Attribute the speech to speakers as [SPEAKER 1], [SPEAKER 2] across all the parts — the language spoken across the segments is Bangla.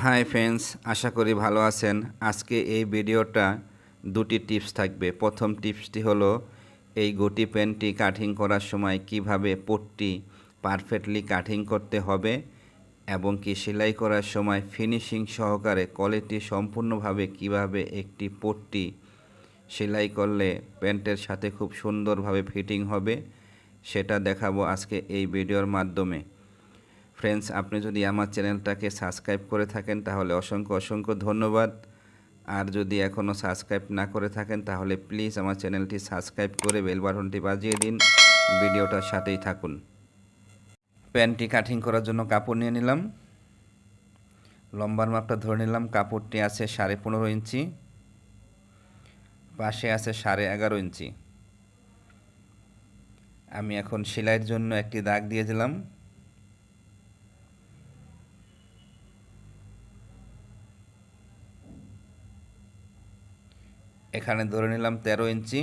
[SPEAKER 1] হাই ফ্রেন্ডস, আশা করি ভালো আছেন। আজকে এই ভিডিওটা দুটি টিপস থাকবে। প্রথম টিপসটি হলো এই গটি প্যান্টটি কাটিং করার সময় কিভাবে পট্টি পারফেক্টলি কাটিং করতে হবে এবং কি সেলাই করার সময় ফিনিশিং সহকারে কোয়ালিটি সম্পূর্ণভাবে কিভাবে একটি পট্টি সেলাই করলে প্যান্টের সাথে খুব সুন্দরভাবে ফিটিং হবে সেটা দেখাবো আজকে এই ভিডিওর মাধ্যমে। ফ্রেন্ডস, আপনি যদি আমার চ্যানেলটাকে সাবস্ক্রাইব করে থাকেন তাহলে অসংখ্য ধন্যবাদ। আর যদি এখনও সাবস্ক্রাইব না করে থাকেন তাহলে প্লিজ আমার চ্যানেলটি সাবস্ক্রাইব করে বেল বাটনটি বাজিয়ে দিন। ভিডিওটার সাথেই থাকুন। প্যান্টটি কাটিং করার জন্য কাপড় নিয়ে নিলাম। লম্বার মাপটা ধরে নিলাম। কাপড়টি আছে 15.5 ইঞ্চি, পাশে আছে 11.5 ইঞ্চি। আমি এখন সেলাইয়ের জন্য একটি দাগ দিয়ে দিলাম। এখানে ধরে নিলাম 13 ইঞ্চি।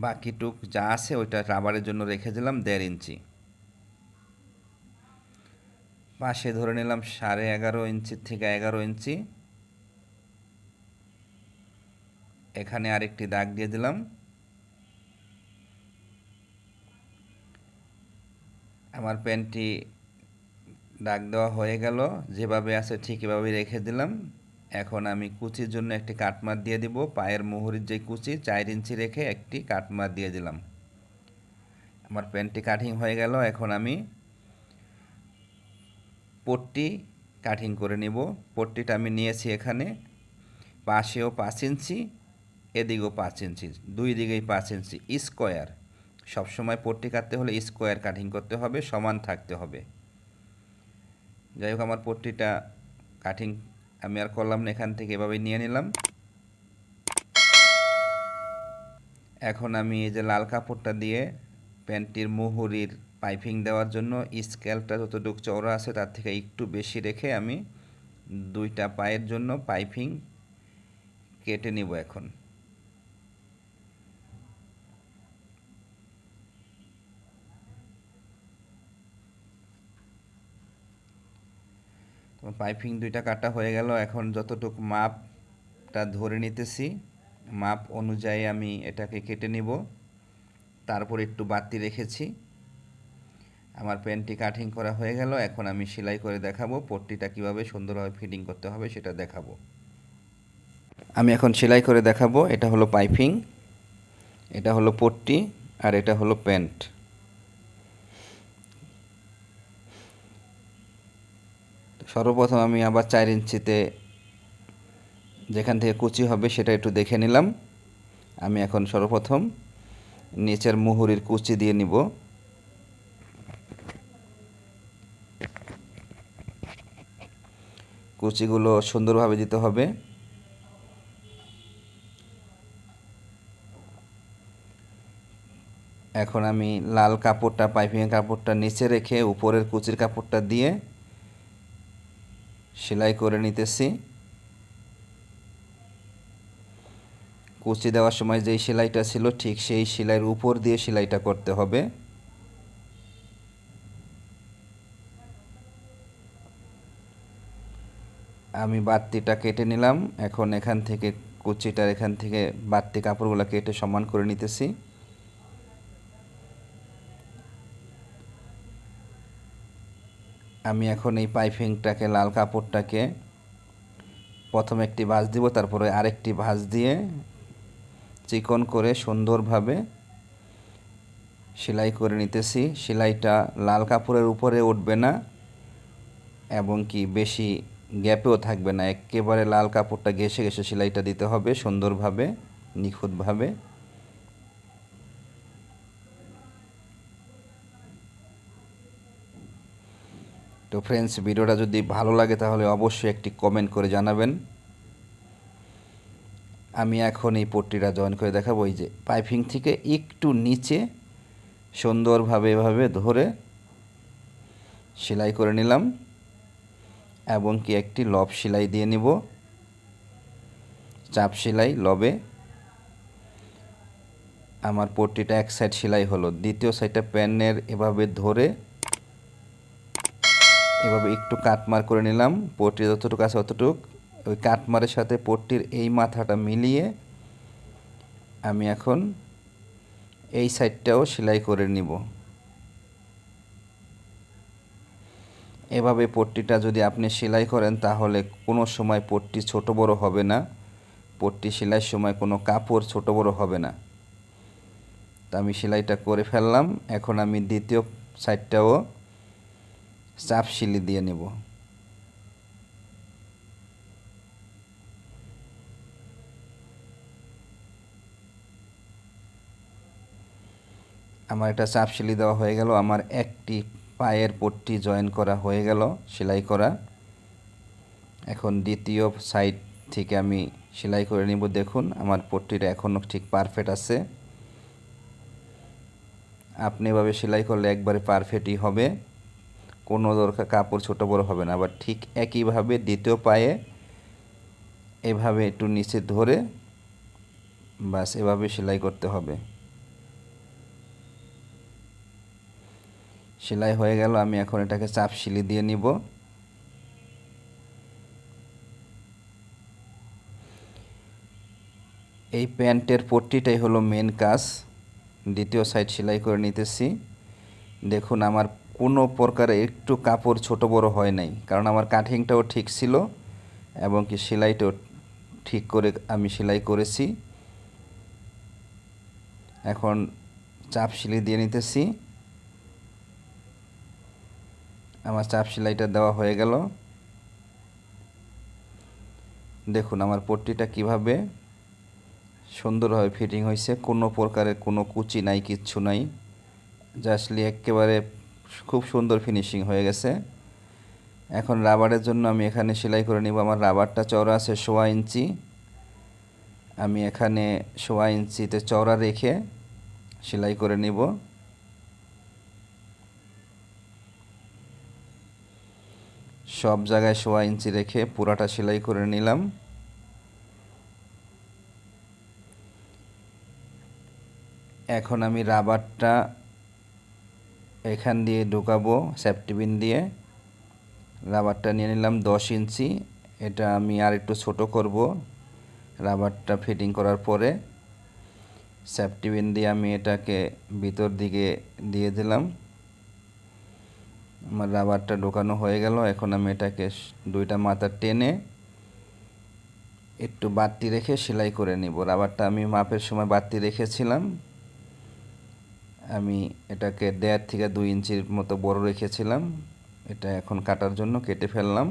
[SPEAKER 1] বাকিটুক যা আছে ওইটা রাবারের জন্য রেখে দিলাম 1.5 ইঞ্চি। পাশে ধরে নিলাম 11.5 ইঞ্চি থেকে 11 ইঞ্চি। এখানে আরেকটি দাগ দিয়ে দিলাম। আমার প্যান্টটি দাগ দেওয়া হয়ে গেল। যেভাবে আছে ঠিক এভাবেই রেখে দিলাম। এখন আমি কুচির জন্য একটি কাটমার দিয়ে দিব। পায়ের মুহুরির যে কুচি 4 ইঞ্চি রেখে একটি কাটমার দিয়ে দিলাম। আমার প্যান্টটি কাটিং হয়ে গেল। এখন আমি পট্টি কাটিং করে নিব। পট্টিটা আমি নিয়েছি এখানে পাশেও 5 ইঞ্চি, এদিকেও 5 ইঞ্চি, দুই দিকেই 5 ইঞ্চি স্কোয়ার। সবসময় পট্টি কাটতে হলে স্কোয়ার কাটিং করতে হবে, সমান থাকতে হবে। যাই হোক, আমার পট্টিটা কাটিং আমি আর করলাম না, এখান থেকে এভাবে নিয়ে নিলাম। এখন আমি এই যে লাল কাপড়টা দিয়ে প্যান্টটির মুহুরির পাইপিং দেওয়ার জন্য স্কেলটা যতটুকু চওড়া আছে তার থেকে একটু বেশি রেখে আমি দুইটা পায়ের জন্য পাইপিং কেটে নিব। এখন পাইপিং দুইটা কাটা হয়ে গেল। এখন যতটুকু মাপটা ধরে নিতেছি, মাপ অনুযায়ী আমি এটাকে কেটে নিব। তারপর একটু বাড়তি রেখেছি। আমার প্যান্টটি কাটিং করা হয়ে গেল। এখন আমি সেলাই করে দেখাবো পট্টিটা কিভাবে সুন্দরভাবে ফিটিং করতে হবে সেটা দেখাবো। আমি এখন সেলাই করে দেখাবো। এটা হলো পাইপিং, এটা হলো পট্টি, আর এটা হলো প্যান্ট। সর্বপ্রথম আমি আবার 4 ইঞ্চিতে যেখান থেকে কুচি হবে সেটা একটু দেখে নিলাম। আমি এখন সর্বপ্রথম নিচের মুহুরির কুচি দিয়ে নিব। কুচিগুলো সুন্দরভাবে দিতে হবে। এখন আমি লাল কাপড়টা পাইপিংয়ের কাপড়টা নিচে রেখে উপরের কুচির কাপড়টা দিয়ে সেলাই করে নিতেছি। কুচি দেওয়ার সময় যেই সেলাইটা ছিল ঠিক সেই সেলাইয়ের উপর দিয়ে সেলাইটা করতে হবে। আমি বাড়তিটা কেটে নিলাম। এখন এখান থেকে কুচিটার এখান থেকে বাড়তি কাপড়গুলো কেটে সমান করে নিতেছি। আমি এখন এই পাইপিংটাকে লাল কাপড়টাকে প্রথমে একটি ভাঁজ দিব, তারপরে আরেকটি ভাঁজ দিয়ে চিকন করে সুন্দরভাবে সেলাই করে নিতেছি। সেলাইটা লাল কাপড়ের উপরে উঠবে না এবং কি বেশি গ্যাপেও থাকবে না। একেবারে লাল কাপড়টা ঘেঁষে ঘেঁষে সেলাইটা দিতে হবে সুন্দরভাবে, নিখুঁতভাবে। তো ফ্রেন্ডস, ভিডিওটা যদি ভালো লাগে তাহলে অবশ্যই একটি কমেন্ট করে জানাবেন। আমি এখন এই পট্টিটা জয়েন করে দেখাবো। এই যে পাইপিং থেকে একটু নিচে সুন্দরভাবে এভাবে ধরে সেলাই করে নিলাম এবং কি একটি লব সেলাই দিয়ে নিব, চাপ সেলাই লবে। আমার পট্টিটা এক সাইড সেলাই হলো। দ্বিতীয় সাইডটা প্যানের এভাবে ধরে এভাবে একটু কাটমার করে নিলাম। পট্টি যতটুকু আছে অতটুক ওই কাটমারের সাথে পট্টির এই মাথাটা মিলিয়ে আমি এখন এই সাইডটাও সেলাই করে নিব। এভাবে পট্টিটা যদি আপনি সেলাই করেন তাহলে কোনো সময় পট্টি ছোট বড় হবে না। পট্টি সেলাইয়ের সময় কোনো কাপড় ছোট বড় হবে না। তা আমি সেলাইটা করে ফেললাম। এখন আমি দ্বিতীয় সাইডটাও চাপ সিলি দিয়ে নেব। আমার একটা চাপ সিলি দেওয়া হয়ে গেল। আমার একটি পায়ের পট্টি জয়েন করা হয়ে গেল, সেলাই করা। এখন দ্বিতীয় সাইড থেকে আমি সেলাই করে নিব। দেখুন আমার পট্টিটা এখনও ঠিক পারফেক্ট আছে। আপনি এভাবে সেলাই করলে একবারে পারফেক্টই হবে, কোনো দরকার কাপড় ছোট বড় হবে না। আবার ঠিক একইভাবে দ্বিতীয় পায়ে এভাবে একটু নিচে ধরে বাস এভাবে সেলাই করতে হবে। সেলাই হয়ে গেল। আমি এখন এটাকে চাপ সিলি দিয়ে নিব। এই প্যান্টের পট্টিটাই হলো মেন কাজ। দ্বিতীয় সাইড সেলাই করে নিতেছি। দেখুন আমার কোনো প্রকারে একটু কাপড় ছোট বড় হয় নাই, কারণ আমার কাটিংটাও ঠিক ছিল এবং কি সেলাইটাও ঠিক করে আমি সেলাই করেছি। এখন চাপ সেলাই দিয়ে নিতেছি। আমার চাপ সেলাইটা দেওয়া হয়ে গেল। দেখুন আমার পট্টিটা কিভাবে সুন্দরভাবে ফিটিং হয়েছে, কোনো প্রকারের কোনো কুচি নাই, কিচ্ছু নাই। জাস্টলি একেবারে খুব সুন্দর ফিনিশিং হয়ে গেছে। এখন রাবারের জন্য আমি এখানে সেলাই করে নিব। আমার রাবারটা চওড়া আছে 1.25 ইঞ্চি। আমি এখানে 1.25 ইঞ্চিতে চওড়া রেখে সেলাই করে নিব। সব জায়গায় 1.25 ইঞ্চি রেখে পুরাটা সেলাই করে নিলাম। এখন আমি রাবারটা এখান দিয়ে ঢুকাবো সেফটি পিন দিয়ে। রাবারটা নিয়ে নিলাম 10 ইঞ্চি। এটা আমি আর একটু ছোট করব রাবারটা ফিটিং করার পরে। সেফটি পিন দিয়ে আমি এটাকে ভিতর দিকে দিয়ে দিলাম। আমার রাবারটা ঢোকানো হয়ে গেল। এখন আমি এটাকে দুইটা মাথা টেনে একটু বাড়তি রেখে সেলাই করে নিব। রাবারটা আমি মাপের সময় বাড়তি রেখেছিলাম। আমি এটাকে 1.5 থেকে 2 ইঞ্চির মতো বড় রেখেছিলাম। এটা এখন কাটার জন্য কেটে ফেললাম।